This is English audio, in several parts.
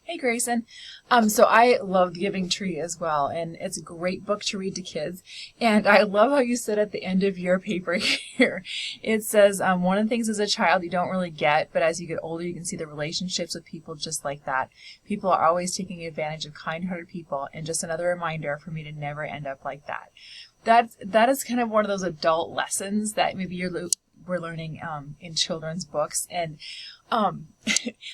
Hey Grayson. So I love The Giving Tree as well, and it's a great book to read to kids. And I love how you said at the end of your paper here, it says, one of the things as a child you don't really get, but as you get older you can see the relationships with people just like that. People are always taking advantage of kind-hearted people, and just another reminder for me to never end up like that. That is kind of one of those adult lessons that maybe we're learning in children's books. And um,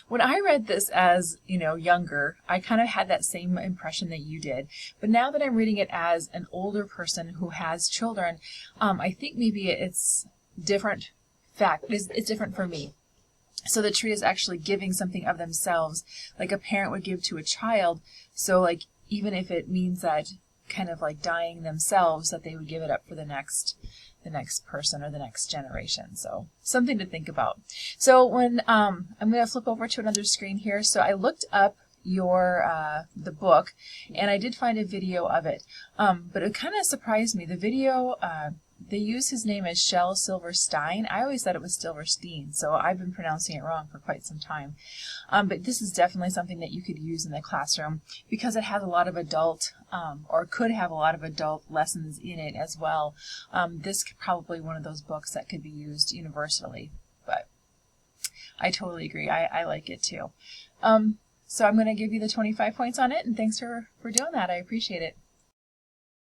when I read this as, younger, I kind of had that same impression that you did. But now that I'm reading it as an older person who has children, I think maybe it's different. It's different for me. So the tree is actually giving something of themselves, like a parent would give to a child. So like even if it means that kind of like dying themselves, that they would give it up for the next person or the next generation. So something to think about. So when I'm going to flip over to another screen here. So I looked up the book, and I did find a video of it, but it kind of surprised me. The video, they use his name as Shel Silverstein. I always thought it was Silverstein, so I've been pronouncing it wrong for quite some time. But this is definitely something that you could use in the classroom because it has a lot of adult, or could have a lot of adult lessons in it as well. This could probably one of those books that could be used universally, but I totally agree. I like it too. So I'm going to give you the 25 points on it, and thanks for doing that. I appreciate it.